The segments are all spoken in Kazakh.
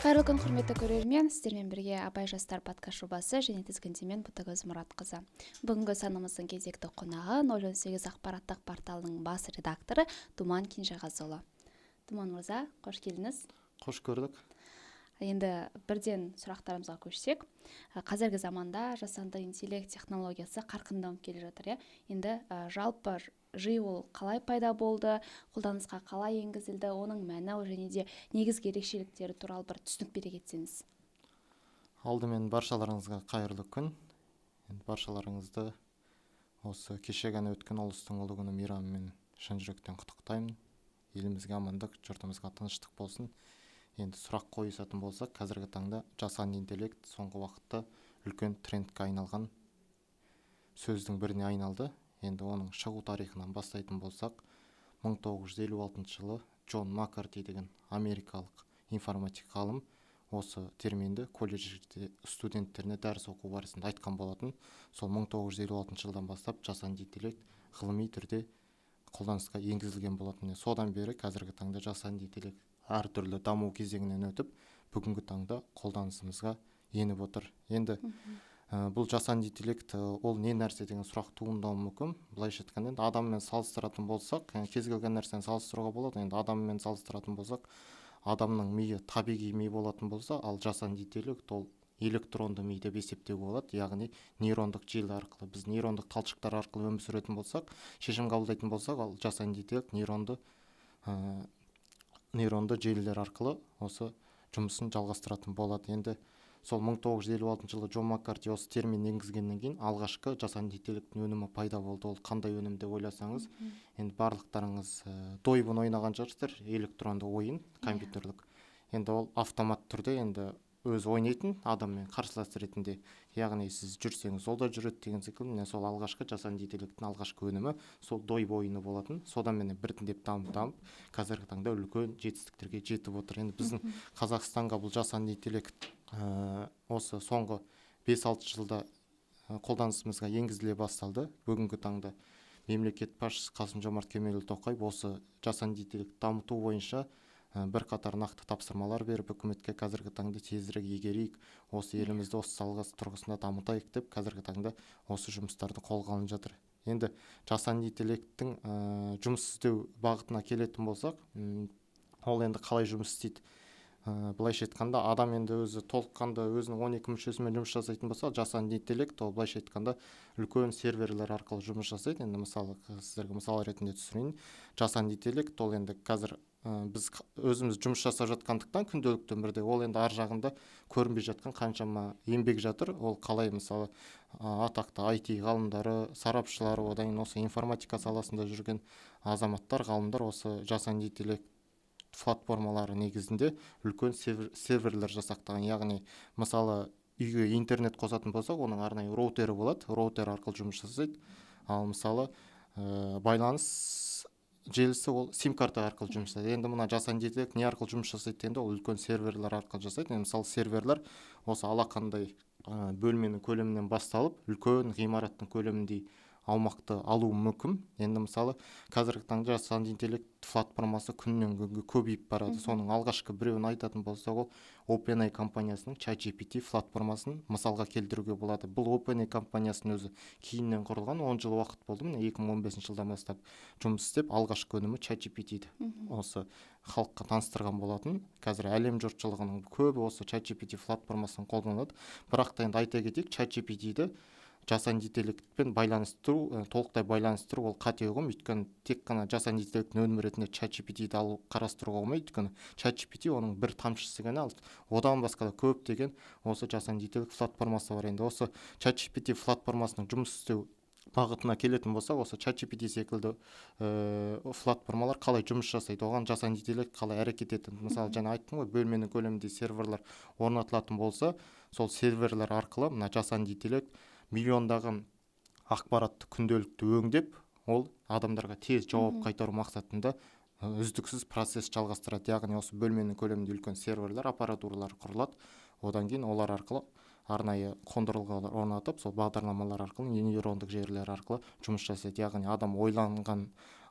Қайырлы күн, құрметті көрермен, сіздермен бірге Абай жастар подкаст жобасы және тізгінде мен Ботагөз Мұратқызы. Бүгінгі санымыздың кезекті қонағы 018 ақпараттық порталының бас редакторы Думан Кенжеғазыұлы. Думан мырза, қош келдіңіз. Қош көрдік. Енді бірден сұрақтарымызға көшсек, қазіргі заманда жасанды интеллект технологиясы қарқынды дамып келе жатыр. Енді жалпы жи ол қалай пайда болды, қолданысқа қалай енгізілді, оның мәні және де негізгі ерекшеліктері туралы бір түсінік бере кетсеңіз. Алдымен баршаларыңызға қайырлы күн. Баршаларыңызды осы кеше ғана өткен ұлыстың ұлы күні мейрамымен шын жүректен құттықтаймын. Елімізге амандық, жұртымызға тыныштық болсын. Енді сұрақ қойысатын болсақ, қазіргі таңда жасанды интеллект соңғы уақытта үлкен трендке айналған сөздің біріне айналды. Енді оның шығу тарихынан бастайтын болсақ, 1956 жылы Джон Маккарти деген америкалық информатик ғалым осы терминді колледжде студенттеріне дәріс оқу барысында айтқан болатын. Сол 1956 жылдан бастап жасанды интеллект ғылыми түрде қолданысқа енгізілген болатын. Содан бері қазіргі таңда жасанды интеллект әртүрлі даму кезеңінен өтіп, бүгінгі таңда қолданысымызға еніп отыр. Енді бұл жасанды интеллект ол не нәрсе деген сұрақ туындауы мүмкін. Былайша айтқанда, енді адаммен салыстыратын болсақ, кез келген нәрсені салыстыруға болады. Енді адаммен салыстыратын болсақ, адамның миы табиғи ми болатын болса, ал жасанды интеллект ол электронды ми деп есептеуге болады. Яғни нейрондық желі арқылы, біз нейрондық талшықтар арқылы өмір сүретін болсақ, шешім қабылдайтын болсақ, ал жасанды интеллект нейронды желілер арқылы осы жұмысын жалғастыратын болады. Енді сол 1956 жылы Джон Маккарти осы термин енгізгеннен кейін алғашқы жасанды интеллекттің өнімі пайда болды. Ол қандай өнім деп ойласаңыз, енді барлықтарыңыз дойбын ойнаған шығарсыздар, электронды ойын, компьютерлік. Енді ол автомат түрде енді өзі ойнайтын адаммен қарсылас ретінде. Яғни сіз жүрсеңіз, ол да жүреді деген секілді. Сол алғашқы жасанды интеллекттің алғашқы өнімі сол дойбы ойыны болатын. Содан міне біртіндеп дамып, қазіргі таңда үлкен жетістіктерге жетіп отыр. Енді біздің Қазақстанға бұл жасанды интеллект осы соңғы 5-6 жылда қолданысымызға енгізіле басталды. Бүгінгі таңда мемлекет басшысы Қасым-Жомарт Кемелұлы Тоқаев осы жасанды интеллект дамыту бойынша бірқатар нақты тапсырмалар беріп, үкіметке қазіргі таңда тезірек игерейік, осы елімізді осы салаға тұрғысында дамытайық деп қазіргі таңда осы жұмыстарды қолға алынып жатыр. Енді жасанды интеллекттің жұмыс істеу бағытына келетін болсақ, ол енді қалай жұмыс істейді? Былайша айтқанда, адам енді өзі толыққанды өзінің 12 мүшесімен жұмыс жасайтын болса, жасанды интеллект ол былайша айтқанда үлкен серверлер арқылы жұмыс жасайды. Енді мысалы сіздерге мысал ретінде түсірейін. Жасанды интеллект ол енді қазір біз өзіміз жұмыс жасап жатқандықтан күнделікті өмірде ол енді ар жағында көрінбей жатқан қаншама еңбек жатыр. Ол қалай мысалы атақты IT ғалымдары, сарапшылары, одан кейін осы информатика саласында жүрген азаматтар, ғалымдар осы жасанды интеллект платформалары негізінде үлкен серверлер жасақтаған. Яғни мысалы үйге интернет қосатын болсақ, оның арнайы роутері болады, роутер арқылы жұмыс жасайды. Ал мысалы байланыс желісі ол сим-карта арқылы жұмыс жасайды. Енді мына жасанды интеллект не арқылы жұмыс жасайды дегенде, ол үлкен серверлер арқылы жасайды. Мысалы серверлер осы алақандай бөлменің көлемінен басталып, үлкен ғимараттың көлеміндей аумақты алуы мүмкін. Енді мысалы қазіргі таңда жасанды интеллект платформасы күннен күнге көбейіп барады. Соның алғашқы біреуін айтатын болсақ, ол OpenAI компаниясының ChatGPT платформасын мысалға келтіруге болады. Бұл OpenAI компаниясының өзі кейіннен құрылған, 10 жыл уақыт болды. Міне 2015 жылдан бастап жұмыс істеп, алғашқы өнімі ChatGPT-ді осы халыққа таныстырған болатын. Қазір әлем жұртшылығының көбі осы ChatGPT платформасын қолданады. Бірақ та енді айта кетейік, ChatGPT-ді жасанды интеллектпен байланыстыру, толықтай байланыстыру ол қате ұғым. Өйткені тек қана жасанды интеллекттің өнімі ретінде ChatGPT-ді алу қарастыруға болмайды. Өйткені ChatGPT оның бір тамшысы ғана, одан басқа да көптеген осы жасанды интеллект платформасы бар. Енді осы ChatGPT платформасының жұмыс істеу бағытына келетін болса, осы ChatGPT секілді платформалар қалай жұмыс жасайды, оған жасанды интеллект қалай әрекет етеді. Мысалы, жаңа айттым ғой, бөлменің көлемінде серверлер орнатылатын болса, сол серверлер арқылы мына жасанды интеллект миллиондаған ақпаратты күнделікті өңдеп, ол адамдарға тез жауап қайтару мақсатында үздіксіз процесс жалғастырады. Яғни осы бөлменің көлемінде үлкен серверлер, аппаратуралар құрылады. Одан кейін олар арқылы арнайы қондырғылар орнатып, сол бағдарламалар арқылы, нейрондық желілер арқылы жұмыс жасайды. Яғни адам ойланған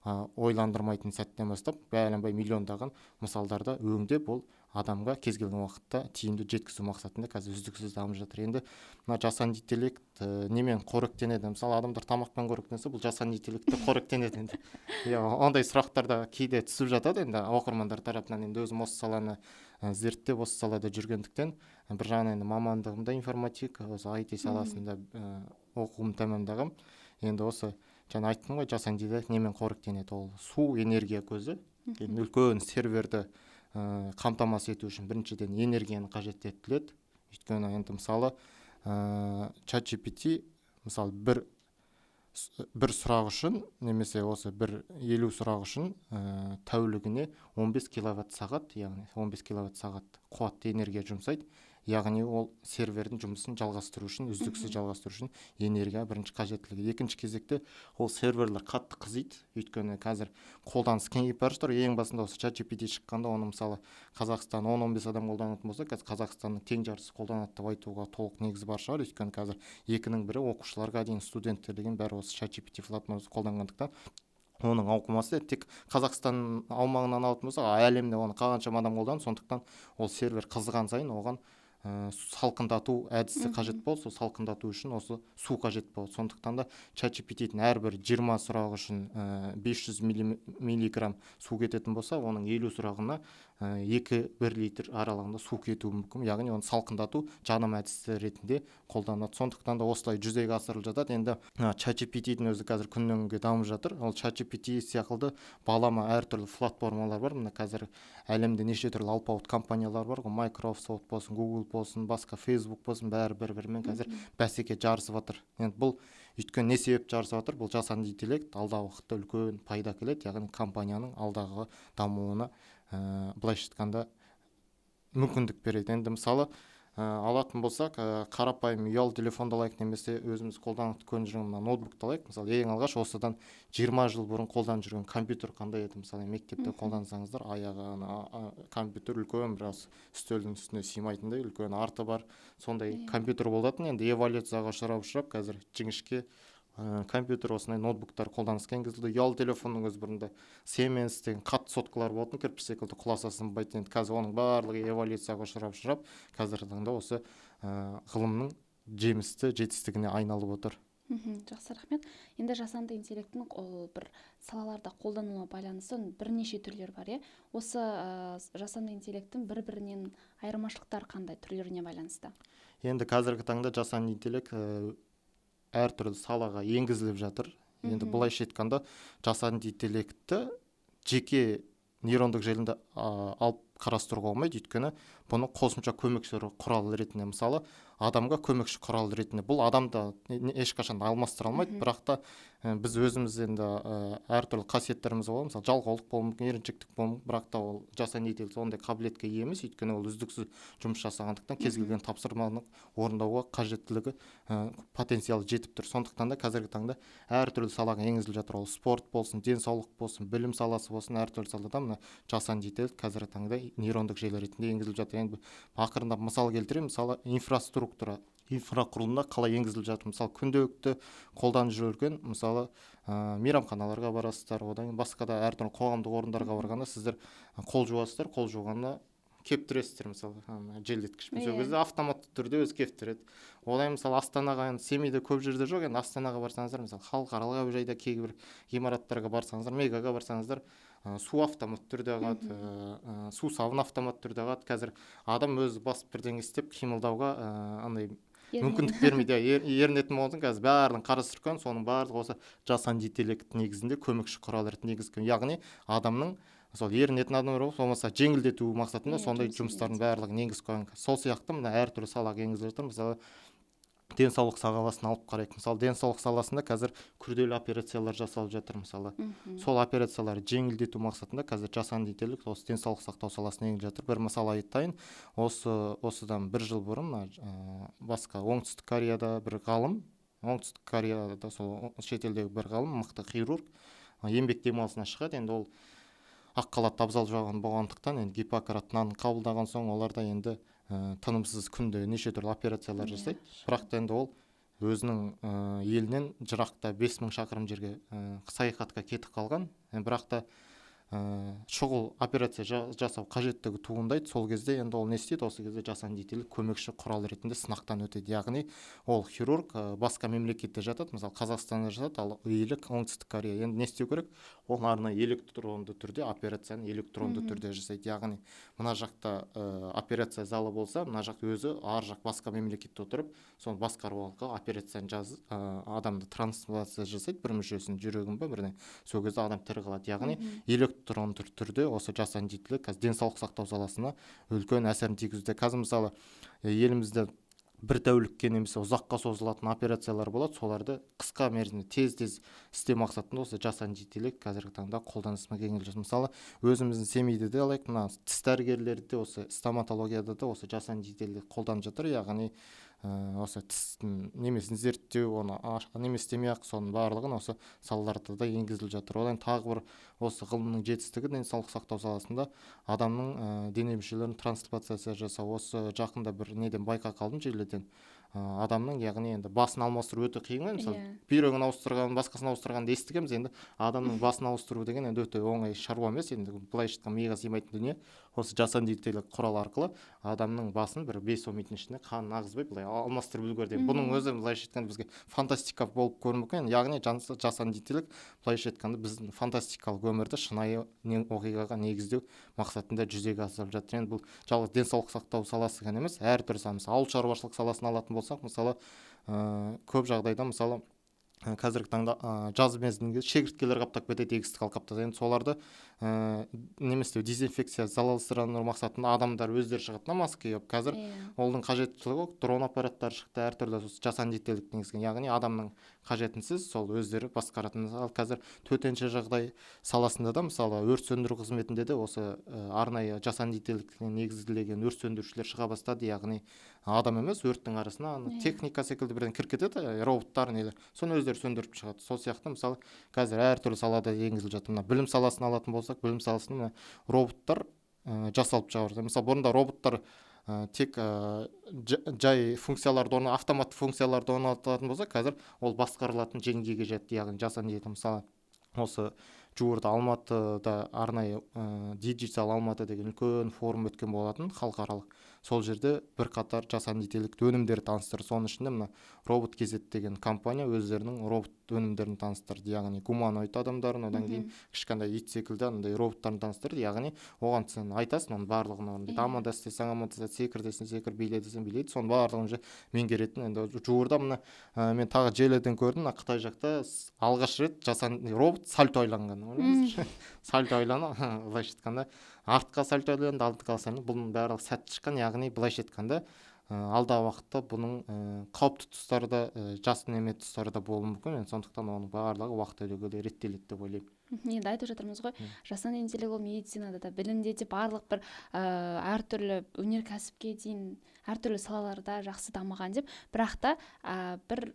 ойландырмайтын сәттен бастап бәленбай миллиондаған мысалдарды өңдеп ол адамға кез келген уақытта тиімді жеткізу мақсатында қазір үздіксіз дамып жатыр. Енді мына жасанды интеллект немен қоректенеді? Мысалы адамдар тамақпен қоректенсе, бұл жасанды интеллектте қоректенеді енді. Иә, ондай сұрақтар да кейде түсіп жатады енді оқырмандар тарапынан. Енді өзім осы саланы зерттеп осы салада жүргендіктен, бір жағынан енді мамандығымда информатика, осы IT саласында оқуым тәмамдағам. Енді осы жаңа айттым ғой, жасанды интеллект немен қоректенеді? Ол су энергия көзі. Енді үлкен серверді қамтамасыз ету үшін біріншіден энергияны қажет етіледі. Өйткені енді мысалы ChatGPT мысалы бір сұрақ үшін немесе осы бір 50 сұрақ үшін тәулігіне 15 киловатт сағат, яғни 15 киловатт сағат қуатты энергия жұмсайды. Яғни ол сервердің жұмысын жалғастыру үшін, үздіксіз жалғастыру үшін энергия бірінші қажеттілігі. Екінші кезекте ол серверлер қатты қызиды. Өйткені қазір қолданыс кеңейіп бара жатыр. Ең басында осы ChatGPT шыққанда оны мысалы Қазақстан 10-15 адам қолданатын болса, қазір Қазақстанның тең жартысы қолданады деп айтуға толық негіз бар шығар. Өйткені қазір екінің бірі оқушыларға дейін студенттер деген бәрі осы ChatGPT платформасын қолданғандықтан оның ауқымасы тек Қазақстан аумағынан алатын болса, әлемде оны қаншама адам қолданады. Сондықтан ол сервер қызған сайын оған салқындату әдісі қажет болды. Сол салқындату үшін осы су қажет болды. Сондықтан да ChatGPT-дің әрбір 20 сұрақ үшін 500 миллиграмм су кететін болса, оның 50 сұрағына 2-1 литр аралығында су кетуі мүмкін. Яғни оны салқындату жанама әдісі ретінде қолданады. Сондықтан да осылай жүзеге асырылып жатады. Енді ChatGPT-дің өзі қазір күннен күнге дамып жатыр. Ол ChatGPT сияқты балама әртүрлі платформалар бар. Мына қазір әлемде неше түрлі алпауыт компаниялар бар ғой, Microsoft болсын, Google болсын, басқа Facebook болсын, бәрі бір-бірімен қазір бәсеке жарысып жатыр. Енді бұл өйткені не себеп жарысып жатыр? Бұл жасанды интеллект алдағы уақытта үлкен пайда әкеледі, яғни компанияның алдағы дамуына былайша айтқанда мүмкіндік береді. Енді мысалы алатын болсақ, қарапайым ұялы телефонды алайық, немесе өзіміз қолданып көріп жүрген ноутбукты алайық. Мысалы ең алғаш осыдан 20 жыл бұрын қолданып жүрген компьютер қандай еді? Мысалы мектепте қолдансаңыздар, аяғы компьютер үлкен, біраз үстелдің үстіне сыймайтындай үлкен арты бар, сондай компьютер болатын. Енді эволюцияға ұшырап қазір жіңішке компьютер, осындай ноутбуктар қолданысқа енгізілді. Ұялы телефонның өз бұрында Siemens деген қатты соткалар болатын, кірпіш секілді құласа сынбайтын. Енді қазір оның барлығы эволюцияға ұшырап қазіргі таңда осы ғылымның жемісті жетістігіне айналып отыр. Жақсы, рахмет. Енді жасанды интеллекттің бір салаларда қолдануына байланысты бірнеше түрлері бар, иә? Осы жасанды интеллекттің бір-бірінен айырмашылықтар қандай түрлеріне байланысты? Енді қазіргі таңда жасанды интеллект әртүрлі салаға енгізіліп жатыр. Енді былайша айтқанда жасанды интеллектті жеке нейрондық желінде алып қарастыруға болмайды. Өйткені бұны қосымша көмекші құрал ретінде, мысалы адамға көмекші құрал ретінде, бұл адамда ешқашан алмастыра алмайды. Бірақ та біз өзіміз енді әртүрлі қасиеттеріміз болады. Мысалы жалқаулық болуы мүмкін, еріншектік болуы мүмкін, бірақ та ол жасанды интеллект ондай қабілетке ие емес. Өйткені ол үздіксіз жұмыс жасағандықтан кез келген тапсырманы орындауға қажеттілігі потенциалы жетіп тұр. Сондықтан да қазіргі таңда әртүрлі салаға енгізіліп жатыр. Ол спорт болсын, денсаулық болсын, білім саласы болсын, әртүрлі салада мына жасанды интеллект қазіргі таңда нейрондық желі ретінде енгізіліп жатыр. Енді ақырындап мысал келтіремін. Мысалы инфрақұрылымда қалай енгізіліп жатыр? Мысалы күнделікті қолданып жүрген, мысалы мейрамханаларға барасыздар, одан басқа да әртүрлі қоғамдық орындарға барғанда сіздер қол жуасыздар, қол жуғанда кептіресіздер, мысалы желдеткішпен. Сол кезде автоматты түрде өзі кептіреді. Олай мысалы Астанаға, Семейде көп жерде жоқ, енді Астанаға барсаңыздар, мысалы халықаралық әуежайда кейбір ғимараттарға барсаңыздар, Мегаға барсаңыздар, су автомат түрде ағады, су сабын автомат түрде ағады. Қазір адам өзі басып бірдеңе істеп қимылдауға андай мүмкіндік бермейді. Ерінетін болсын, қазір барлығын қарастырған, соның барлығы осы жасанды интеллект негізінде көмекші құрал ретінде енгізілген. Яғни адамның сол ерінетін адамдар болмаса жеңілдету мақсатында сондай жұмыстардың барлығын енгізіп қойған. Сол сияқты мына әртүрлі салаға енгізіліп жатыр. Мысалы денсаулық саласын алып қарайық. Мысалы денсаулық саласында қазір күрделі операциялар жасалып жатыр. Мысалы сол операцияларды жеңілдету мақсатында қазір жасанды интеллект осы денсаулық сақтау саласына енгізіліп жатыр. Бір мысал айтайын. Осыдан 1 жыл бұрын басқа Оңтүстік Кореяда бір ғалым, Оңтүстік Кореяда сол шетелдегі бір ғалым, мықты хирург, еңбек демалысына шығады. Енді ол ақ халатты абзал жуған болғандықтан енді Гиппократ нанын қабылдаған соң оларда енді тынымсыз күнде неше түрлі операциялар жасайды. Бірақ та енді ол өзінің елінен жырақта 5000 шақырым жерге саяхатқа кетіп қалған. Бірақ та шұғыл операция жасау қажеттігі туындайды. Сол кезде енді ол не істейді? Осы кезде жасанды интеллект көмекші құрал ретінде сынақтан өтеді. Яғни ол хирург басқа мемлекетте жатады, мысалы Қазақстанда жатады, ал иелік оңтүстік Корея. Енді не істеу керек? Ол арнайы электронды түрде операцияны электронды түрде жасайды. Яғни мына жақта операция залы болса, мына жақ өзі ар жақ басқа мемлекетте отырып, соны басқару арқылы операцияны адамды трансплантация жасайды, бір мүшесін, жүрегін ба бірдеңе. Сол кезде адам тірі қалады. Яғни электронды түрде осы жасанды интеллект қазір денсаулық сақтау саласына үлкен әсерін тигізуде. Қазір мысалы елімізде бір тәулікке немесе ұзаққа созылатын операциялар болады, соларды қысқа мерзімде тез істеу мақсатында осы жасанды интеллект қазіргі таңда қолданысына кеңінен жүр. Мысалы өзіміздің Семейде де алайық, мына тіс дәрігерлері де осы стоматологияда да осы жасанды интеллект қолданып жатыр. Яғни осы тістің немесін зерттеу, оны немес демей ақ, соның барлығын осы салаларда да енгізіліп жатыр. Одан тағы бір осы ғылымның жетістігі денсаулық сақтау саласында адамның дене мүшелерін трансплантация жасау. Осы жақында бір неден байқа қалдым, желіден. Адамның, яғни енді басын алмастыру өте қиын ғой. Мысалы бүйрегін ауыстырған, басқасын ауыстырғанды естігенбіз. Енді адамның басын ауыстыру деген енді өте оңай шаруа емес. Енді былайша айтқанда миға сыймайтын дүние. Осы жасанды интеллект құрал арқылы адамның басын бір 5-10 минуттың ішінде қанын ағызбай былай алмастырып үлгерді. Бұның өзі былайша айтқанда бізге фантастика болып көрінуі мүмкін. Яғни жасанды интеллект былайша айтқанда біздің фантастикалық өмірді шынайы оқиғаға негіздеу мақсатында жүзеге асырып жатыр. Енді бұл жалғыз денсаулық сақтау саласы ғана емес, әртүрлі сала, мысалы ауыл шаруашылық саласын алатын болсақ, мысалы көп жағдайда мысалы қазіргі таңда жаз мезгілінде шегірткелер қаптап кетеді, егістік алқаптарда. Енді соларды немесе дезинфекция, залалсыздандыру мақсатында адамдар өздері шығады, маска киіп. Қазір олардың қажеттілігі дрон аппараттары шықты, әртүрлі жасанды интеллект негізген. Яғни адамның қажетінсіз сол өздері басқаратын. Ал қазір төтенше жағдай саласында да, мысалы өрт сөндіру қызметінде де осы арнайы жасанды интеллектке негізделген өрт сөндірушілер шыға бастады. Яғни адам емес, өрттің арасына техника секілді бірден кіріп кетеді, роботтар нелер, соны өздері сөндіріп шығады. Сол сияқты мысалы қазір әртүрлі салада енгізіліп жатыр. Мына білім саласын алатын болсақ, білім саласында роботтар жасалып жатыр. Мысалы бұрында роботтар тек жай функцияларды, автоматты функцияларды орнататын болса, қазір ол басқарылатын деңгейге жетті. Яғни жасанды интеллект, мысалы осы жуырда Алматыда арнайы Digital Алматы деген үлкен форум өткен болатын, халықаралық. Сол жерде бірқатар жасанды интеллект өнімдері таныстырды. Соның ішінде мына робот KZ деген компания өздерінің робот өнімдерін таныстырды. Яғни гуманоид адамдарын, одан кейін кішкентай ит секілді андай роботтарын таныстырды. Яғни оған сен айтасың, оның барлығын орындайды. Амандас десең амандасады, секір десең секір, биле десең билейді. Соның барлығын уже меңгеретін. Енді жуырда мына мен тағы желіден көрдім, Қытай жақта алғаш рет жасанды робот сальто ойланған. Сальто ойлану, былайша айтқанда артқа сальто ойланды, алдыға сальто. Бұның барлығы сәтті шыққан. Яғни былайша айтқанда алдағы уақытта бұның қауіпті тұстары да, жас неме тұстары да болуы мүмкін. Сондықтан оның барлығы уақыт өте реттеледі деп ойлаймын. Енді айтып жатырмыз ғой, жасанды интеллект ол медицинада да, білімде де барлық бір әртүрлі өнеркәсіпке дейін әртүрлі салаларда жақсы дамыған деп, бірақ та бір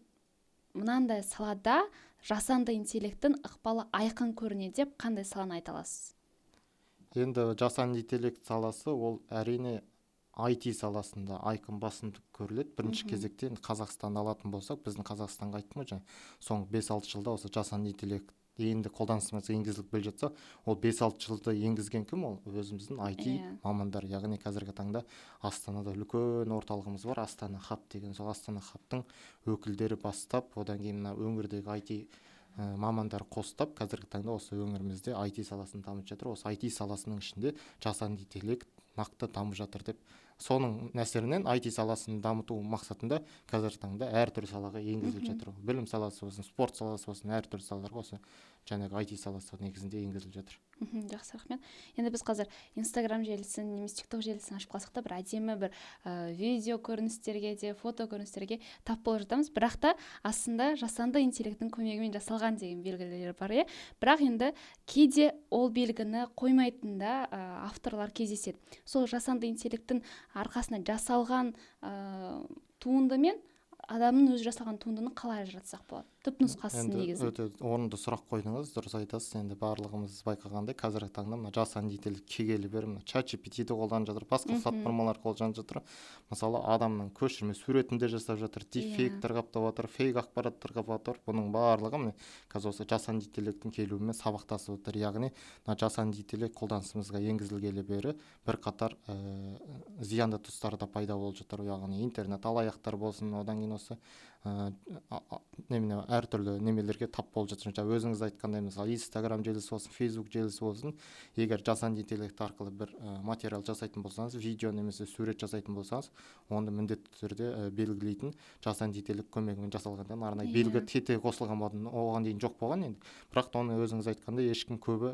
мынандай салада жасанды интеллекттің ықпалы айқын көрінеді деп қандай саланы айта аласыз? Енді жасанды интеллект саласы ол әрине IT саласында айқын басымдық көріледі. Бірінші кезекте Қазақстанды алатын болсақ, біздің Қазақстанға айттым ғой, соңғы 5-6 жылда осы жасанды интеллект енді қолданысына енгізіліп келе жатса, ол 5-6 жылда енгізген кім? Ол өзіміздің IT мамандар. Яғни қазіргі таңда Астанада үлкен орталығымыз бар, Астана Хаб деген. Сол Астана Хабтың өкілдері бастап, одан кейін өңірдегі IT мамандар қостап, қазіргі таңда осы өңірімізде IT саласын дамытып жатыр. Осы IT саласының ішінде жасанды интеллект нақты дамып жатыр деп. Соның нәсерінен IT саласын дамыту мақсатында қазіргі таңда әртүрлі салаға енгізіліп жатыр. Білім саласы болсын, спорт саласы болсын, әртүрлі салаларға осы жаңағы IT саласы негізінде енгізіліп жатыр. Жақсы, рахмет. Енді біз қазір Instagram желісін, немесе TikTok желісін ашып қалсақ та, бір әдемі бір видео көріністерге де, фото көріністерге тап болып жатамыз. Бірақ та астында жасанды интеллекттің көмегімен жасалған деген белгілер бар, бірақ енді кейде ол белгіні қоймайтын да авторлар кездеседі. Сол жасанды интеллекттің арқасында жасалған туынды мен адамның өзі жасалған туындыны қалай ажыратсақ болады? түпнұсқасы енді негізі. өте орынды сұрақ қойдыңыз, дұрыс айтасыз. Енді барлығымыз байқағандай қазіргі таңда мына жасанды интеллект келгелі бері мына ChatGPT-ді қолданып жатыр, басқа платформалар қолданып жатыр. Мысалы адамның көшірме суретін де жасап жатыр, дипфейктер қаптап жатыр, фейк ақпараттар қаптап жатыр. Бұның барлығы міне қазір осы жасанды интеллекттің келуімен сабақтасып отыр. Яғни мына жасанды интеллект қолданысымызға енгізілгелі бері бірқатар зиянды тұстары да пайда болып жатыр. Яғни интернет алаяқтар болсын, одан кейін осы әртүрлі немелерге тап болып жатыр. Жаңа өзіңіз айтқандай, мысалы Instagram желісі болсын, Facebook желісі болсын, егер жасанды интеллект арқылы бір материал жасайтын болсаңыз, видео немесе сурет жасайтын болсаңыз, онда міндетті түрде белгілейтін жасанды интеллект көмегімен жасалғандан арнайы белгі тете қосылған болатын, оған дейін жоқ болған енді. Бірақ оны өзіңіз айтқандай ешкім көбі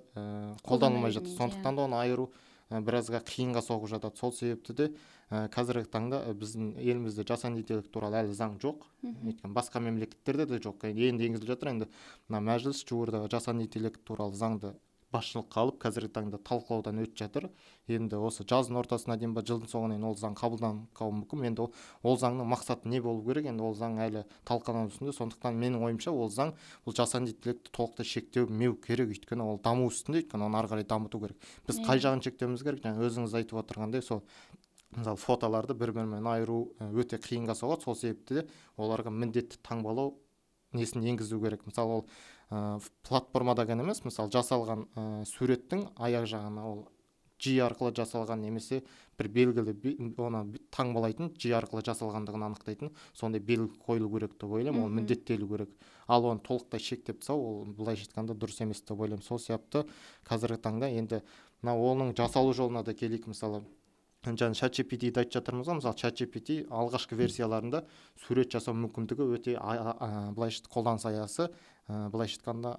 қолданылмай жатыр. Сондықтан да оны айыру біразға қиынға соғып жатады. Сол себепті де қазіргі таңда біздің елімізде жасанды интеллект туралы әлі заң жоқ. Өйткені басқа мемлекеттерде де жоқ. Енді енгізіліп жатыр. Енді мына мәжіліс жуырда жасанды интеллект туралы заңды басшылыққа алып қазіргі таңда талқылаудан өтіп жатыр. Енді осы жаздың ортасына дейін ба жылдың соңына дейін ол заң қабылданып қалуы мүмкін. Енді ол заңның мақсаты не болу керек? Енді ол заң әлі талқылану үстінде. Сондықтан менің ойымша ол заң бұл жасанды интеллектті толықтай шектемеу керек. Өйткені ол даму үстінде, өйткені оны ары қарай дамыту керек. Біз қай жағын шектеуіміз керек? Жаңа өзіңіз айтып отырғандай, сол мысалы фотоларды бір-бірімен айыру өте қиынға соғады. Сол себепті де оларға міндетті таңбалау несін енгізу керек. Мысалы ол платформада ғана емес, мысалы жасалған суреттің аяқ жағына ол жи арқылы жасалған немесе бір белгілі оны таңбалайтын жи арқылы жасалғандығын анықтайтын сондай белгі қойылу керек деп ойлаймын. Ол міндеттелу керек. Ал оны толықтай шектеп тастау ол былайша айтқанда дұрыс емес деп ойлаймын. Сол себепті қазіргі таңда енді мына оның жасалу жолына да келейік. Мысалы жаңа ChatGPT-ді айтып жатырмыз ғой. Мысалы ChatGPT алғашқы версияларында сурет жасау мүмкіндігі өте былайша қолданыс аясы былайша айтқанда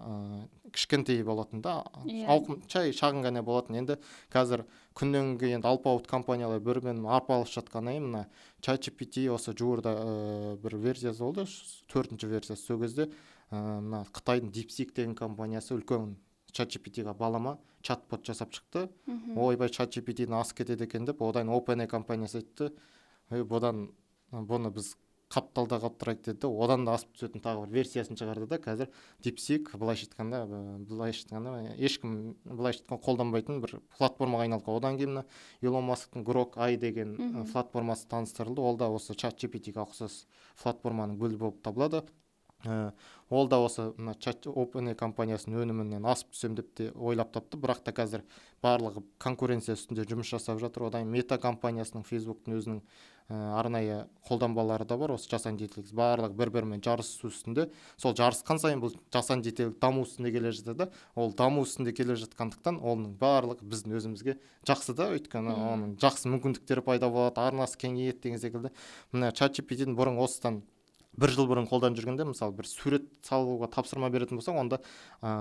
кішкентай болатын да, ауқым жай шағын ғана болатын. Енді қазір күннен кейін енді алпауыт компаниялар бір-бірімен арпалысып жатқаннан кейін мына ChatGPT осы жуырда бір версиясы болды, 4-ші версиясы. Сол кезде мына Қытайдың DeepSeek деген компаниясы үлкен ChatGPT-ға балама чат-бот жасап шықты. Ойбай, ChatGPT-ні асып кетеді екен деп, одан OpenAI компаниясы айтты. Бұны біз қапталда қалып тұрайық деді. Одан да асып түсетін тағы бір версиясын шығарды да. Қазір DeepSeek былайша айтқанда ешкім былайша айтқанда қолданбайтын бір платформаға айналды. Одан кейін Илон Масктың Grok AI деген платформасы таныстырылды. Ол да осы ChatGPT-ға ұқсас платформаның бөлігі болып табылады. Ол да осы OpenAI компаниясының өнімінен асып түсем деп те ойлап тапты. Бірақ та қазір барлығы конкуренция үстінде жұмыс жасап жатыр. Одан Мета компаниясының, Facebooktың өзінің арнайы қолданбалары да бар. Осы жасанды интеллект барлығы бір-бірімен жарысу үстінде. Сол жарысқан сайын бұл жасанды интеллект даму үстінде келе жатады. Ол даму үстінде келе жатқандықтан оның барлығы біздің өзімізге жақсы да, өйткені оның жақсы мүмкіндіктері пайда болады, арнасы кеңейеді деген секілді. Мына ChatGPT-дің бұрын осыдан 1 жыл бұрын қолданып жүргенде, мысалы бір сурет салуға тапсырма беретін болсаң, онда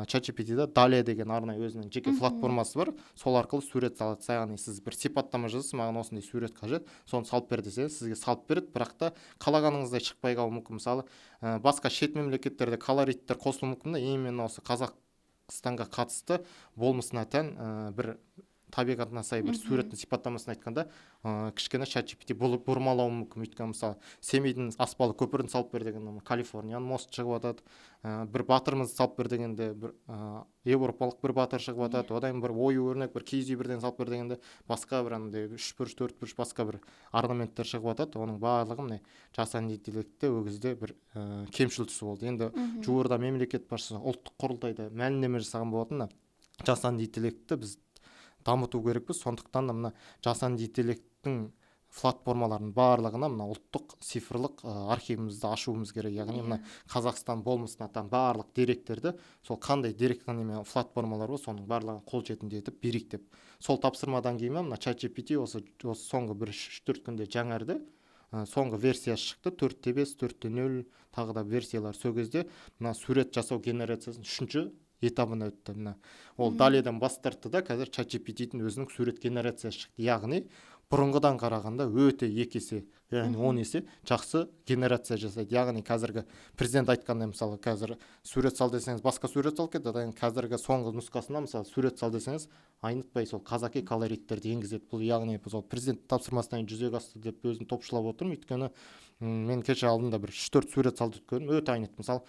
ChatGPT-да Dall деген арнайы өзінің жеке платформасы бар. Сол арқылы сурет салады. Яғни сіз бір сипаттама жазасыз, маған осындай сурет қажет, соны салып бер десеңіз, сізге салып береді. Бірақ та қалағаныңыздай шықпай қалуы мүмкін. Мысалы басқа шет мемлекеттерде колориттер қосылуы мүмкін. Именно осы Қазақстанға қатысты болмысына тән бір табиғатына сай бір суреттің сипаттамасын айтқанда кішкене ChatGPT бұрмалауы мүмкін. Өйткені мысалы Семейдің аспалы көпірін салып бер дегенде Калифорнияның мост шығып жатады. Бір батырымызды салып бер дегенде бір еуропалық бір батыр шығып жатады. Одан бір ою өрнек бір киіз үй бірден салып бер дегенде басқа бір андай 3 бұрыш 4 бұрыш басқа бір орнаменттер шығып жатады. Оның барлығы міне жасанды интеллектте ол кезде бір кемшіл тұсы болды. Енді жуырда мемлекет басшысы ұлттық құрылтайда мәлімдеме жасаған болатын. Жасанды интеллектті біз дамыту керекпіз. Сондықтан да мына жасанды интеллекттің платформаларының барлығына мына ұлттық цифрлық архивімізді ашуымыз керек. Яғни мына Қазақстан болмысына тән барлық деректерді, сол қандай деректен платформалар бар, соның барлығын қолжетімді етіп берейік деп. Сол тапсырмадан кейін мына ChatGPT осы соңғы 3-4 күнде жаңарды. Соңғы версиясы шықты, 4.5, 4.0 тағы да версиялар. Сол кезде мына сурет жасау генерациясының 3-ші этабына өтті. Ол Dall-дан бас тартты да, қазір ChatGPT-дің өзінің сурет генерациясы шықты. Яғни бұрынғыдан қарағанда өте 2 есе, яғни 10 есе жақсы генерация жасайды. Яғни қазіргі президент айтқандай, мысалы қазір сурет сал десеңіз басқа сурет сал кетеді, қазіргі соңғы нұсқасында мысалы сурет сал десеңіз айнытпай сол қазақи колориттерді енгізеді. Бұл яғни сол президент тапсырмасынан жүзеге асты деп өзін топшылап отырмын, өйткені мен кеше алдында бір 3-4 сурет салды көрдім, өте айнытты. Мысалы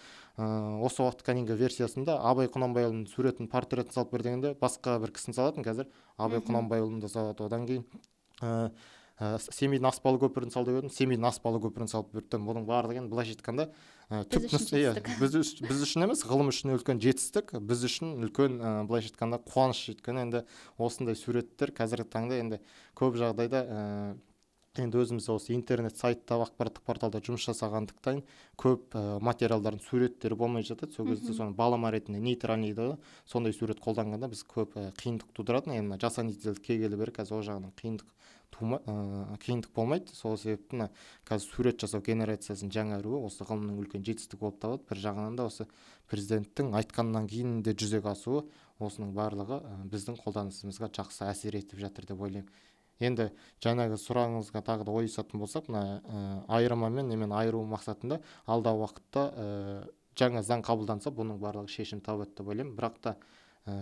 осы уақытқа дейінгі версиясында Абай Құнанбайұлының суретін, портретін салып бер дегенде басқа бір кісіні салатын, қазір Абай Құнанбайұлын да салады. Одан кейін Семейдің аспалы көпірін салды көрдім, Семейдің аспалы көпірін салып берді. Бұның барлығы енді былайша айтқанда біз үшін емес, ғылым үшін үлкен жетістік, біз үшін үлкен былайша айтқанда қуаныш. Өйткені енді осындай суреттер қазіргі таңда енді көп жағдайда енді өзіміз осы интернет сайтта, ақпараттық порталда жұмыс жасағандықтан көп материалдардың суреттері болмай жатады. Сол кезде соны балама ретінде нейтральный дейді, сондай сурет қолданғанда біз көп қиындық тудыратын. Енді жасанды интеллект келгелі бері қазір ол жағынан қиындық болмайды. Сол себепті қазір сурет жасау генерациясының жаңаруы осы ғылымның үлкен жетістігі болып табылады. Бір жағынан да осы президенттің айтқаннан кейін де жүзеге асуы, осының барлығы біздің қолданысымызға жақсы әсер етіп жатыр деп ойлаймын. Енді жаңағы сұрағыңызға тағы да ойысатын болсақ, мына айырмамен немен айыру мақсатында алдағы уақытта жаңа заң қабылданса, бұның барлығы шешім табады деп ойлаймын. Бірақ та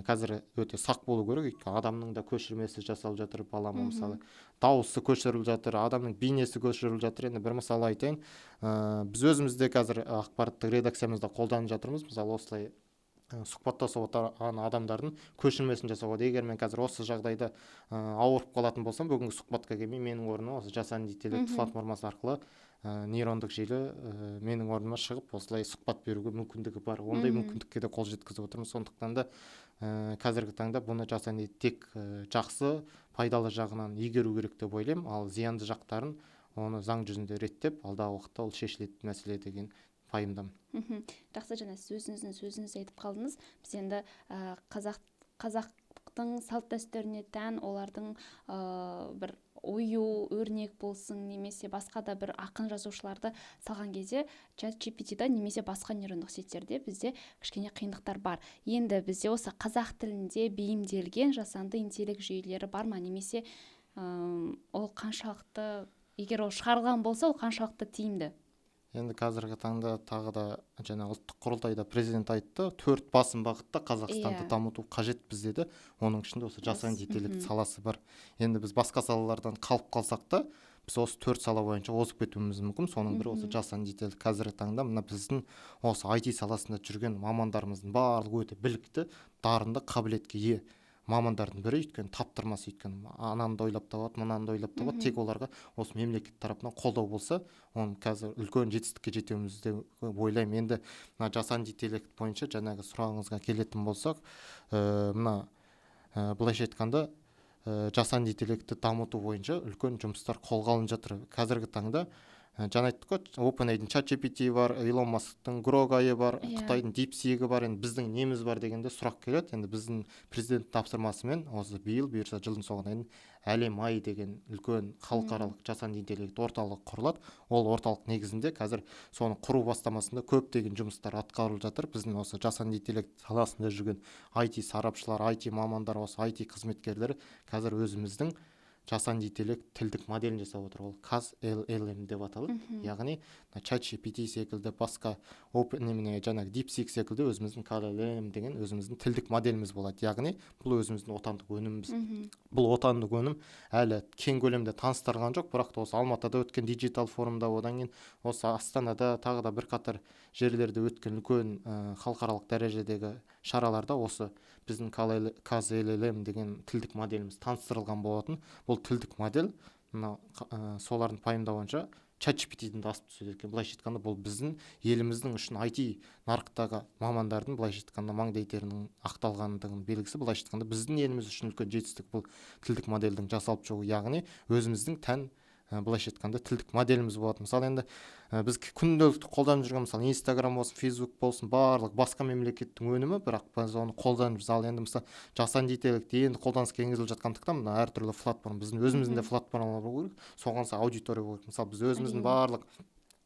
қазір өте сақ болу керек, өйткені адамның да көшірмесі жасалып жатыр, балама мысалы дауысы көшіріліп жатыр, адамның бейнесі көшіріліп жатыр. Енді бір мысал айтайын, біз өзімізде қазір ақпараттық редакциямызда қолданып жатырмыз. Мысалы осылай сұхбаттасып отырған адамдардың көшірмесін жасауға. Егер мен қазір осы жағдайда ауырып қалатын болсам, бүгінгі сұхбатқа келмей менің орныма осы жасанды интеллект платформасы арқылы нейрондық желі менің орныма шығып осылай сұхбат беруге мүмкіндігі бар. Ондай мүмкіндікке де қол жеткізіп отырмыз. Сондықтан да қазіргі таңда бұны жасанды тек жақсы, пайдалы жағынан игеру керек деп ойлаймын. Ал зиянды жақтарын оны заң жүзінде реттеп, алдағы уақытта ол шешілетін мәселе деген пайымдамын. Жақсы, жаңа сіз сөзіңізді айтып қалдыңыз. Біз енді қазақтың салт дәстүріне тән олардың бір ою өрнек болсын, немесе басқа да бір ақын жазушыларды салған кезде ChatGPT-да немесе басқа нейрондық сеттерде бізде кішкене қиындықтар бар. Енді бізде осы қазақ тілінде бейімделген жасанды интеллект жүйелері бар ма, немесе ол қаншалықты, егер ол шығарылған болса, ол қаншалықты тиімді? Енді қазіргі таңда тағы да жаңа ұлттық құрылтайда президент айтты, 4 басым бағытта Қазақстанды дамыту қажет бізде деді. Оның ішінде осы жасанды интеллект саласы бар. Енді біз басқа салалардан қалып қалсақ та, біз осы 4 сала бойынша озып кетуіміз мүмкін. Соның бірі осы жасанды интеллект. Қазіргі таңда мына біздің осы IT саласында жүрген мамандарымыздың барлығы өте білікті, дарынды, қабілетке ие мамандардың бірі. Өйткені таптырмас, өйткені ананы ойлап табады, мынаны ойлап табады. Тек оларға осы мемлекет тарапынан қолдау болса, оны қазір үлкен жетістікке жетеміз деп ойлаймын. Енді мына жасанды интеллект бойынша жаңағы сұрағыңызға келетін болсақ, мына былайша айтқанда жасанды интеллектті дамыту бойынша үлкен жұмыстар қолға алынып жатыр. Қазіргі таңда жаңа айттық қой, OpenAI'дің ChatGPT бар, Elon Musk'тың Grok-ы бар, Қытайдың DeepSeek-і бар, енді біздің неміз бар дегенде сұрақ келеді. Енді біздің президент тапсырмасымен осы биыл бұйырса жылдың соңына дейін әлем ай деген үлкен халықаралық жасанды интеллект орталығы құрылады. Ол орталық негізінде қазір соны құру бастамасында көптеген жұмыстар атқарылып жатыр. Біздің осы жасанды интеллект саласында жүрген IT сарапшылар, IT мамандар, осы IT қызметкерлері қазір өзіміздің жасанды интеллект тілдік моделін жасап отыр. Ол CAS-LLM деп аталады. Яғни ChatGPT секілді, басқа жаңағы DeepSeek секілді өзіміздің CAS-LLM деген өзіміздің тілдік моделіміз болады. Яғни бұл өзіміздің отандық өніміміз. Бұл отандық өнім әлі кең көлемде таныстырылған жоқ, бірақ та осы Алматыда өткен диджитал форумда, одан кейін осы Астанада, тағы да бірқатар жерлерде өткен үлкен халықаралық дәрежедегі шараларда осы біздің CAS-LLM деген тілдік моделіміз таныстырылған болатын. Бұл тілдік модель солардың пайымдауынша ChatGPT-ден де асып түседі екен. Былайша айтқанда бұл біздің еліміздің үшін IT нарықтағы мамандардың былайша айтқанда маңдай терінің ақталғандығының белгісі. Былайша айтқанда біздің еліміз үшін үлкен жетістік бұл тілдік модельдің жасалып шығуы, яғни өзіміздің тән былайша айтқанда тілдік моделіміз болады. Мысалы енді біз күнделікті қолданып жүрген, мысалы Instagram болсын, Facebook болсын, барлық басқа мемлекеттің өнімі, бірақ біз оны қолданып жүрміз. Ал енді мысалы жасанды интеллект енді қолданысқа енгізіліп жатқандықтан мына әртүрлі платформа, біздің өзіміздің де платформалар болу керек, соған сай аудитория болу керек. Мысалы біз өзіміздің барлық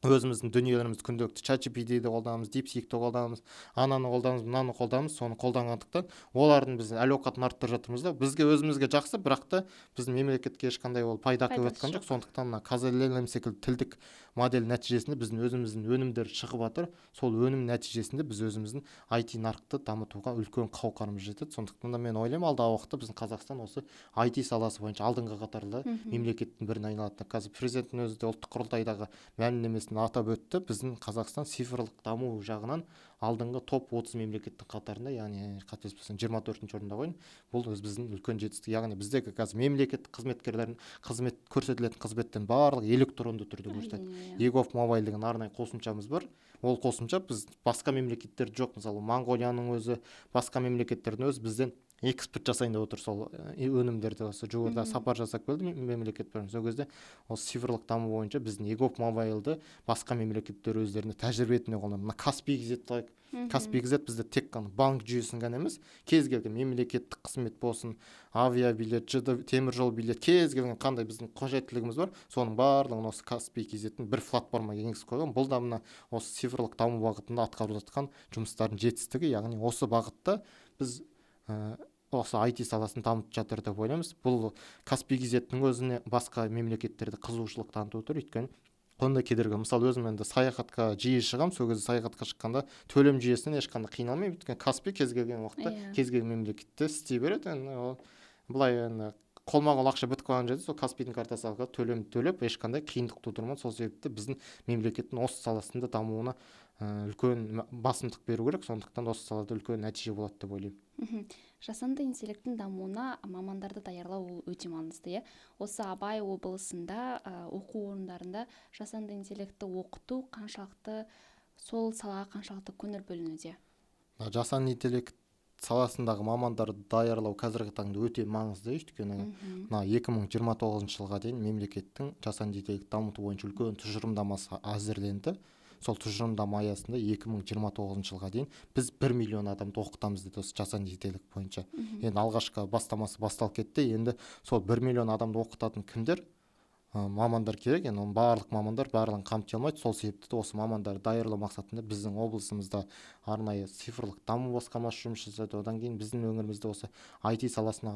өзіміздің дүниелерімізді күнделікті ChatGPT-ді қолданамыз, DeepSeek-ті қолданамыз, ананы қолданамыз, мынаны қолданамыз. Соны қолданғандықтан олардың біздің әл ауқатын арттырып жатырмыз да. Бізге өзімізге жақсы, бірақ та біздің мемлекетке ешқандай ол пайда әкеліп Пайдасы жатқан жоқ. жоқ. Сондықтан мына KZLM секілді тілдік модель нәтижесінде біздің өзіміздің өнімдер шығып жатыр. Сол өнім нәтижесінде біз өзіміздің IT нарықты дамытуға үлкен қауқарымыз жетеді. Сондықтан да мен ойлаймын, алдағы уақытта біздің Қазақстан осы IT саласы бойынша алдыңғы қатарлы мемлекеттің біріне айналады. Қазір президенттің өзі де ұлттық құрылтайдағы мәлімдемесінде атап өтті, біздің Қазақстан цифрлық даму жағынан алдыңғы топ 30 мемлекеттің қатарында, яғни қателеспесем 24-ші орында ғой. Бұл біздің үлкен жетістік. Яғни біздегі қазір мемлекеттік қызметкерлердің қызмет көрсетілетін қызметтен барлығы электронды түрде көрсетеді. егов мобайл деген арнайы қосымшамыз бар. Ол қосымша біз басқа мемлекеттерде жоқ. Мысалы Моңғолияның өзі, басқа мемлекеттердің өзі бізден экспорт жасайын деп отыр сол өнімдерді. Осы жуырда сапар жасап келді мемлекет біріміз. Сол кезде осы цифрлық даму бойынша біздің егов мобайлды басқа мемлекеттер өздеріне тәжірибе ретінде қолданады. Мына Каспий кз лайк. Каспий кз бізде тек қана банк жүйесін ғана емес, кез келген мемлекеттік қызмет болсын, авиабилет, темір жол билет, кез келген қандай біздің қажеттілігіміз бар, соның барлығын осы Каспий кз-тің бір платформаға енгізіп қойған. Бұл да мына осы цифрлық даму бағытында атқарылып жатқан жұмыстардың жетістігі. Яғни осы бағытта біз осы IT саласын дамытып жатыр деп ойлаймыз. Бұл Каспий кз-тің өзіне басқа мемлекеттерде қызығушылық танытып отыр. Өйткені ондай кедергі, мысалы өзім енді саяхатқа жиі шығамын, сол кезде саяхатқа шыққанда төлем жүйесінен ешқандай қиналмаймын. Өйткені Каспий кез келген уақытта кез келген мемлекетте істей береді. Былай енді қолма-қол ақша бітіп қалған жерде сол Каспийдің картасы арқылы төлем төлеп ешқандай қиындық тудырмайды. Сол себепті біздің мемлекеттің осы саласында дамуына үлкен басымдық беру керек. Сондықтан осы салада үлкен нәтиже болады деп ойлаймын. Жасанды интеллекттің дамуына мамандарды даярлау ол өте маңызды. Осы Абай облысында оқу орындарында жасанды интеллектті оқыту қаншалықты, сол салаға қаншалықты көңіл бөлінуде? Жасанды интеллект саласындағы мамандарды даярлау қазіргі таңда өте маңызды. Өйткені 2029 жылға дейін мемлекеттің жасанды интеллект дамыту бойынша үлкен тұжырымдамасы әзірленді. Сол тұжырымдама аясында 2029 жылға дейін біз 1 миллион адамды оқытамыз деді осы жасанды интеллект бойынша. Енді алғашқы бастамасы басталып кетті. Енді сол 1 миллион адамды оқытатын кімдер? Мамандар керек. Енді барлық мамандар барлығын қамти алмайды. Сол себепті осы мамандарды даярлау мақсатында біздің облысымызда арнайы цифрлық даму басқармасы жұмыс жасайды. Одан кейін біздің өңірімізде осы IT саласына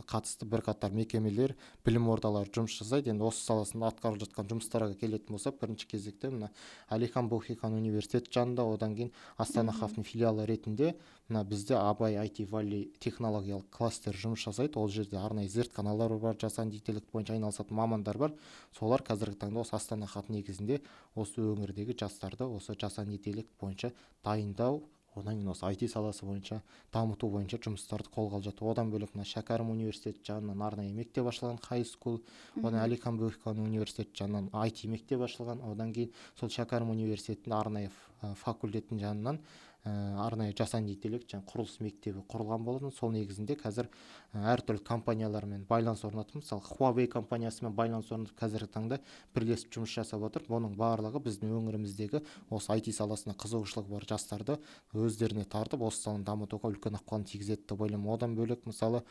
қатысты бірқатар мекемелер, білім ордалары жұмыс жасайды. Енді осы саласында атқарылып жатқан жұмыстарға келетін болсақ, бірінші кезекте мына Әлихан Бөкейхан университеті жанында, одан кейін Астана Хафтың филиалы ретінде мына бізде Абай IT Valley технологиялық кластер жұмыс жасайды. Ол жерде арнайы зертханалар бар, жасанды интеллект бойынша айналысатын мамандар бар. Солар қазіргі таңда осы Астана Хат негізінде осы өңірдегі жастарды осы жасанды интеллект бойынша дайындау, одан кейін осы IT саласы бойынша дамыту бойынша жұмыстарды қолға алып жатыр. Одан бөлек мына Шәкәрім университеті жанынан арнайы мектеп ашылған, High School, одан Әлихан Бөкейхан университеті жанынан IT мектеп ашылған, одан кейін сол Шәкәрім университетінің арнайы факультеттің жанынан арнайы жасанды интеллект және құрылыс мектебі құрылған болатын. Сол негізінде қазір әртүрлі компаниялармен байланыс орнатып, мысалы Huawei компаниясымен байланыс орнатып қазіргі таңда бірлесіп жұмыс жасап отыр. Бұның барлығы біздің өңіріміздегі осы IT саласына қызығушылығы бар жастарды өздеріне тартып, осы саланы дамытуға үлкен ықпалын тигізеді деп ойлаймын. Одан бөлек мысалы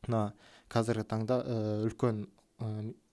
мына қазіргі таңда үлкен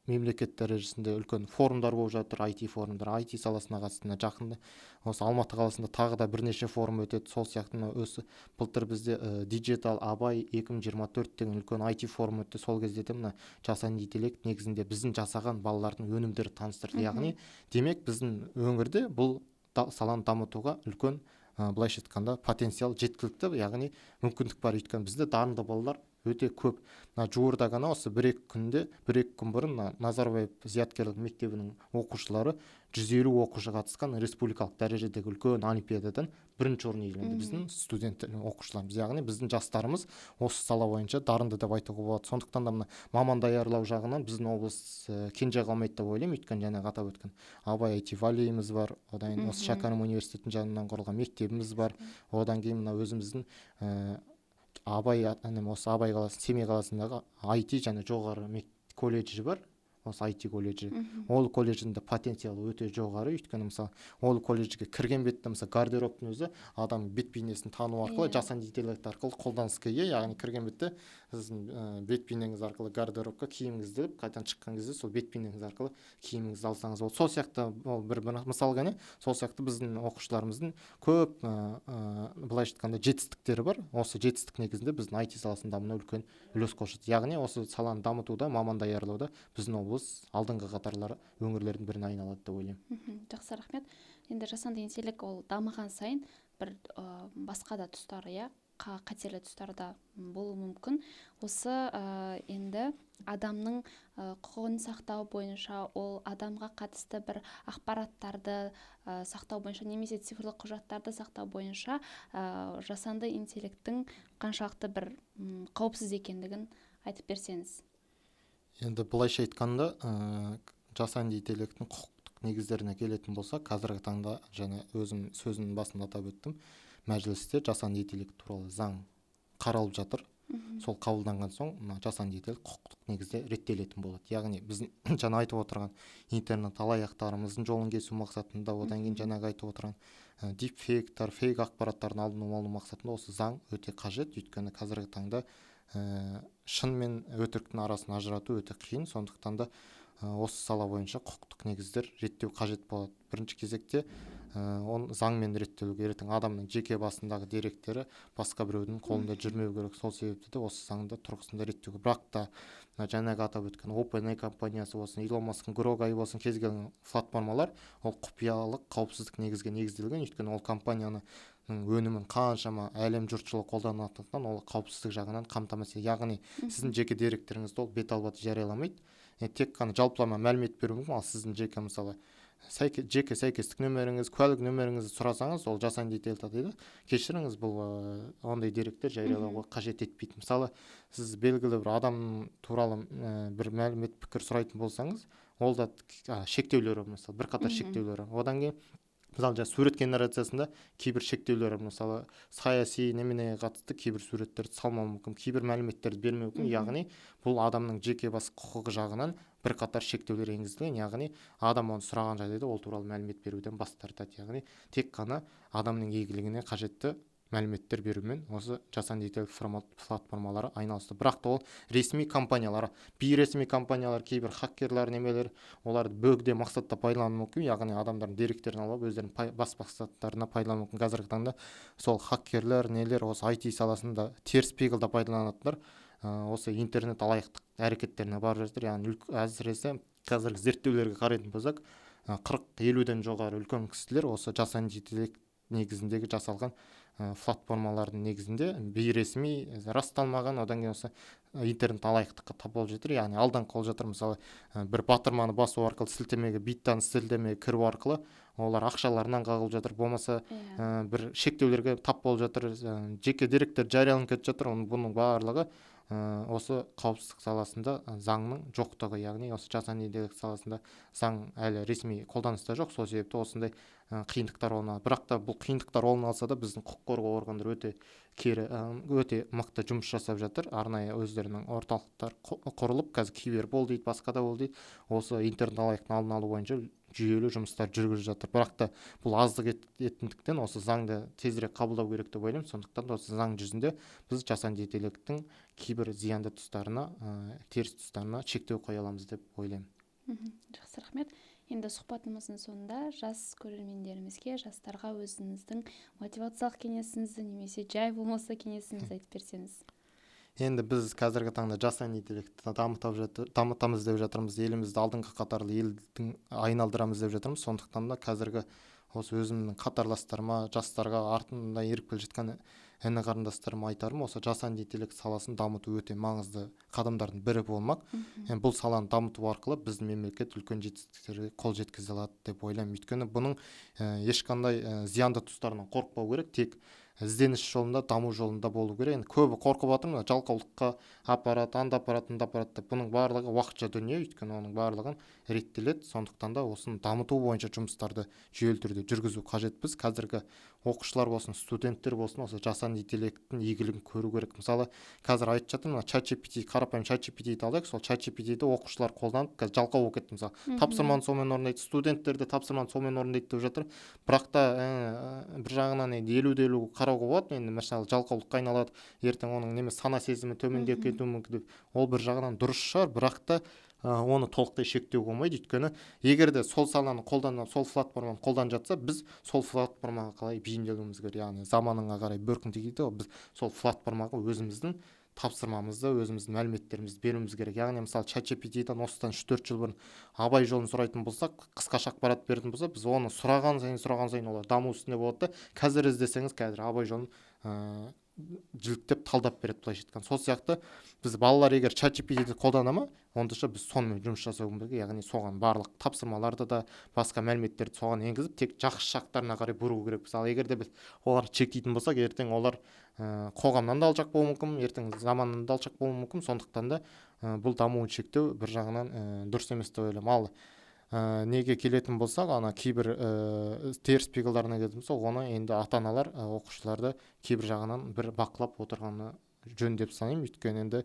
мемлекет дәрежесінде үлкен форумдар болып жатыр, IT форумдар, IT саласына қатысты. Жақында осы Алматы қаласында тағы да бірнеше форум өтеді. Сол сияқты осы былтыр бізде Digital Абай 2024 деген үлкен IT форум өтті. Сол кезде де мына жасанды интеллект негізінде біздің жасаған балалардың өнімдері таныстырды. Яғни демек біздің өңірде бұл саланы дамытуға үлкен былайша айтқанда потенциал жеткілікті, яғни мүмкіндік бар. Өйткені бізде дарынды балалар өте көп. Жуырда ғана осы бір екі күн бұрын Назарбаев зияткерлік мектебінің оқушылары 150 оқушы қатысқан республикалық дәрежедегі үлкен олимпиададан бірінші орын иеленді біздің студент оқушыларымыз. Яғни біздің жастарымыз осы сала бойынша дарынды деп айтуға болады. Сондықтан да мына маман даярлау жағынан біздің облыс кенже қалмайды деп ойлаймын. Өйткені жаңағы атап өткен Абай IT Valley'іміз бар, одан кейін осы Шәкәрім университетінің жанынан құрылған мектебіміз бар, одан кейін мына өзіміздің Абай қаласы, Семей қаласындағы IT және жоғары колледжі бар. осы IT колледжі. Ол колледждің потенциалы өте жоғары, өйткені мысалы ол колледжге кірген бетте мысалы гардеробтың өзі адам бет бейнесін тану арқылы жасанды интеллект арқылы қолданысқа ие, яғни кірген бетте сіздің бет бейнеңіз арқылы гардеробқа киіміңізді іліп, қайтадан шыққан кезде сол бет бейнеңіз арқылы киіміңізді алсаңыз болды. Сол сияқты ол бір мысал ғана, сол сияқты біздің оқушыларымыздың көп былайша айтқанда жетістіктері бар. Осы жетістік негізінде біздің IT саласының дамуына үлкен үлес қосады. Яғни осы саланы дамытуда, маман даярлауда біздің облыс алдыңғы қатарлары өңірлердің біріне айналады деп ойлаймын. Жақсы, рахмет. Енді жасанды интеллект ол дамыған сайын бір басқа да тұстары, қатерлі тұстары да болуы мүмкін. Осы енді адамның құқығын сақтау бойынша, ол адамға қатысты бір ақпараттарды сақтау бойынша, немесе цифрлық құжаттарды сақтау бойынша жасанды интеллекттің қаншалықты бір қауіпсіз екендігін айтып берсеңіз. Енді былайша айтқанда, жасанды интеллекттің құқықтық негіздеріне келетін болса, қазіргі таңда және өзім сөзімнің басында атап өттім, мәжілісте жасанды интеллект туралы заң қаралып жатыр. Сол қабылданған соң жасанды интеллект құқықтық негізде реттелетін болады. Яғни біздің жаңа айтып отырған интернет алаяқтарымыздың жолын кесу мақсатында, одан кейін жаңағы айтып отырған дипфейктар, фейк ақпараттардың алдын алу мақсатында осы заң өте қажет. Өйткені қазіргі таңда шын мен өтіріктің арасын ажырату өте қиын. Сондықтан да осы сала бойынша құқықтық негіздер реттеу қажет болады. Бірінші кезекте оны заңмен реттелу керек. Адамның жеке басындағы деректері басқа біреудің қолында жүрмеу керек. Сол себепті де осы заңды тұрғысында реттеу. Бірақ та жаңағы атап өткен OpenAI компаниясы болсын, Elon Musk'ың Grok.ai болсын, кез келген платформалар ол құпиялық қауіпсіздік негізге негізделген. Өйткені ол компанияны өнімін қаншама әлем жұртшылығы қолданатындықтан ол қауіпсіздік жағынан қамтамасыз етеді. Яғни сіздің жеке деректеріңізді ол бет албаты жарияламайды. Тек қана жалпылама мәлімет беруі мүмкін. Ал сіздің жеке мысалы жеке сәйкестік нөміріңіз, куәлік нөміріңізді сұрасаңыз, ол жасанды интеллект дейді, кешіріңіз, бұл ондай деректер жариялауға қажет етпейді. Мысалы сіз белгілі бір адам туралы бір мәлімет пікір сұрайтын болсаңыз, ол да шектеулері, мысалы бірқатар шектеулері. Одан кейін мысалы сурет генерациясында кейбір шектеулер, мысалы саяси неменеге қатысты кейбір суреттерді салмау мүмкін, кейбір мәліметтерді бермеу мүмкін. Яғни бұл адамның жеке бас құқығы жағынан бірқатар шектеулер енгізілген. Яғни адам оны сұраған жағдайда ол туралы мәлімет беруден бас тартады. Яғни тек қана адамның игілігіне қажетті мәліметтер берумен осы жасанды интеллект платформалары айналысты. Бірақ та ол ресми компаниялар, бейресми компаниялар, кейбір хакерлер немелер, оларды бөгде мақсатта пайдалану мүмкін. Яғни адамдардың деректерін алып өздерінің бас мақсаттарына пайдалану мүмкін. Қазіргі таңда сол хакерлер нелер осы IT саласында теріс пиғылда пайдаланатындар осы интернет алаяқтық әрекеттеріне барып жатыр. Яғни әсіресе қазіргі зерттеулерге қарайтын болсақ, 40-50-ден жоғары үлкен кісілер осы жасанды интеллект негізіндегі жасалған платформалардың негізінде бейресми расталмаған, одан кейін осы интернет алаяқтыққа тап болып жатыр. Яғни алдан қол жатыр. Мысалы бір батырманы басу арқылы сілтемеге, биттан сілтемеге кіру арқылы олар ақшаларынан қағылып жатыр. Болмаса бір шектеулерге тап болып жатыр, жеке деректер жарияланып кетіп жатыр. Бұның барлығы осы қауіпсіздік саласында заңның жоқтығы, яғни осы жасанды интеллект саласында заң әлі ресми қолданыста жоқ. Сол себепті осындай қиындықтар орын алады. Бірақ та бұл қиындықтар орын алса да біздің құқық қорғау органдары өте мықты жұмыс жасап жатыр. Арнайы өздерінің орталықтар құрылып, қазір кибербол дейді, басқа да бол дейді. Осы интернет алаяқтықтың алдын алу бойынша жүйелі жұмыстар жүргізіп жатыр. Бірақ та бұл аздық ететіндіктен осы заңды тезірек қабылдау керек деп ойлаймын. Сондықтан осы заң жүзінде біз жасанды интеллекттің кейбір зиянды тұстарына, теріс тұстарына шектеу қоя аламыз деп ойлаймын. Жақсы, рахмет. Енді сұхбатымыздың соңында жас көрермендерімізге, жастарға өзіңіздің мотивациялық кеңесіңізді немесе жай болмаса кеңесіңізді айтып берсеңіз. Енді біз қазіргі таңда жасанды интеллектті дамытамыз деп жатырмыз. Елімізді алдыңғы қатарлы елдің айналдырамыз деп жатырмыз. Сондықтан да қазіргі осы өзімнің қатарластарыма, жастарға артында еріп келе жатқан іні қарындастарыма айтарым, осы жасанды интеллект саласын дамыту өте маңызды қадамдардың бірі болмақ. Бұл саланы дамыту арқылы біздің мемлекет үлкен жетістіктерге қол жеткізе алады деп ойлаймын. Өйткені бұның ешқандай зиянды тұстарынан қорықпау керек. Тек ізденіс жолында, даму жолында болу керек. Енді көбі қорқып жатыр, мына жалқаулыққа апарады, анда апарады, мында апарады деп. Бұның барлығы уақытша дүние, өйткені оның барлығын реттеледі. Сондықтан да осыны дамыту бойынша жұмыстарды жүйелі түрде жүргізу қажет. Біз қазіргі оқушылар болсын, студенттер болсын, осы жасанды интеллекттің игілігін көру керек. Мысалы, қазір айтып жатыр, мына ChatGPT, қарапайым ChatGPT-ді алайық, сол ChatGPT-ді оқушылар қолданып, қазір жалқау болып кетті. Мысалы, тапсырманы сонымен орындайды, студенттер де тапсырманы сонымен орындайды деп жатыр. Бірақ та бір жағынан енді 50-50 қарауға болады. Енді мысалы жалқаулыққа айналады, ертең оның сана сезімі төмендеп кетуі мүмкін деп. Ол бір жағынан дұрыс шығар, бірақ та оны толықтай шектеу болмайды. Өйткені егер де сол саланы қолданып, сол платформаны қолданып жатса, біз сол платформаға қалай бейімделуіміз керек. Яғни заманына қарай бөркін тигізді, біз сол платформаға өзіміздің тапсырмамызды, өзіміздің мәліметтерімізді беруіміз керек. Яғни мысалы ChatGPT-дан осыдан 3-4 жыл бұрын абай жолын сұрайтын болсақ, қысқаша ақпарат беретін болса, біз оны сұраған сайын олар даму үстінде болады да. Қазір іздесеңіз, қазір абай жолын жіліктеп талдап береді, былайша айтқанда. Сол сияқты біз балалар егер ChatGPT-ді қолдана ма, ондайша біз сонымен жұмыс жасауымыз керек. Яғни соған барлық тапсырмаларды да, басқа мәліметтерді соған енгізіп, тек жақсы жақтарына қарай бұру керек. Мысалы, егер де біз оларды шектейтін болсақ, ертең олар қоғамнан да алшақ болуы мүмкін, ертең заманнан да алшақ болуы мүмкін. Сондықтан да бұл дамуын шектеу бір жағынан дұрыс емес деп ойлаймын. Ал неге келетін болсақ, ана кейбір теріс пиғылдарына келетін болсақ, оны енді ата-аналар оқушыларды кейбір жағынан бір бақылап отырғаны жөн деп санаймын. Өйткені енді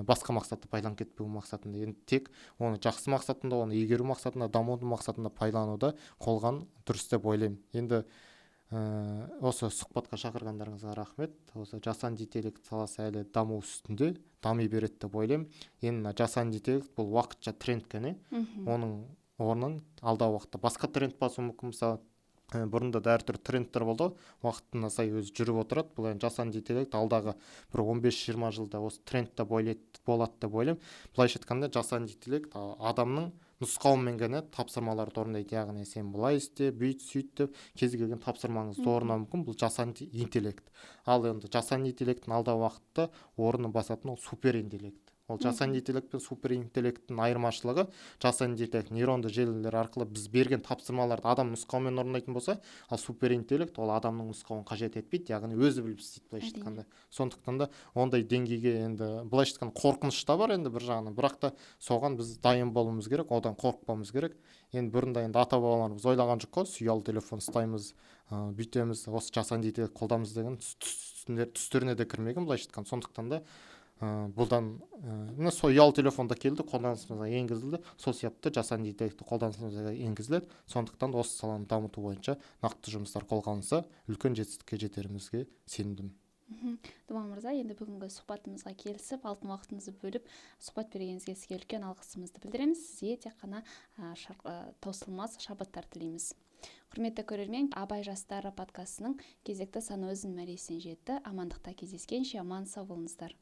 басқа мақсатта пайдаланып кетпеу мақсатында, енді тек оны жақсы мақсатында, оны игеру мақсатында, дамудың мақсатында пайдалануды қолған дұрыс деп ойлаймын. Енді осы сұхбатқа шақырғандарыңызға рахмет. Осы жасанды интеллект саласы әлі даму үстінде, дами береді деп ойлаймын. Енді жасанды интеллект бұл уақытша тренд қана. Оның орнын алдағы уақытта басқа тренд басуы мүмкін. Мысалы, бұрында да әртүрлі трендтер болды, уақытына сай өзі жүріп отырады. Бұл енді жасанды интеллект алдағы бір 15-20 жылда осы трендте болады деп ойлаймын. Былайша айтқанда жасанды интеллект адамның нұсқауымен ғана тапсырмаларды орындайды. Яғни сен былай істе, бүйт, сөйт деп кез келген тапсырмаңызды орындауы мүмкін. Бұл жасанды интеллект. Ал енді жасанды интеллекттің алдағы уақытта орнын басатын ол супер интеллект. Ол жасанды интеллект пен супер интеллекттің айырмашылығы, жасанды интеллект нейронды желілер арқылы біз берген тапсырмаларды адам нұсқаумен орындайтын болса, ал супер интеллект ол адамның нұсқауын қажет етпейді, яғни өзі біліп істейді, былайша айтқанда. Сондықтан да ондай деңгейге енді былайша айтқанда қорқыныш та бар енді бір жағынан, бірақ та соған біз дайын болуымыз керек, одан қорықпауымыз керек. Енді бұрында енді ата-бабаларымыз ойлаған жоқ қой, ұялы телефон ұстаймыз, бүйтеміз, осы жасанды интеллект қолданамыз деген түстеріне де кірмеген, былайша айтқанда. Сондықтан да бұдан сол ұялы телефонда келді, қолданысымызға енгізілді, сол сияқты жасанды интеллектті қолданысымызға енгізіледі. Сондықтан осы саланы дамыту бойынша нақты жұмыстар қолға алынса, үлкен жетістікке жетерімізге сендім. Думан мырза, енді бүгінгі сұхбатымызға келісіп, алтын уақытыңызды бөліп сұхбат бергеніңізге сізге үлкен алғысымызды білдіреміз. Сізге тек қана таусылмас шабыттар тілейміз. Құрметті көрермен, Абай жастары подкастының кезекті саны өзінің мәресіне жетті. Амандықта кездескенше аман сау болыңыздар.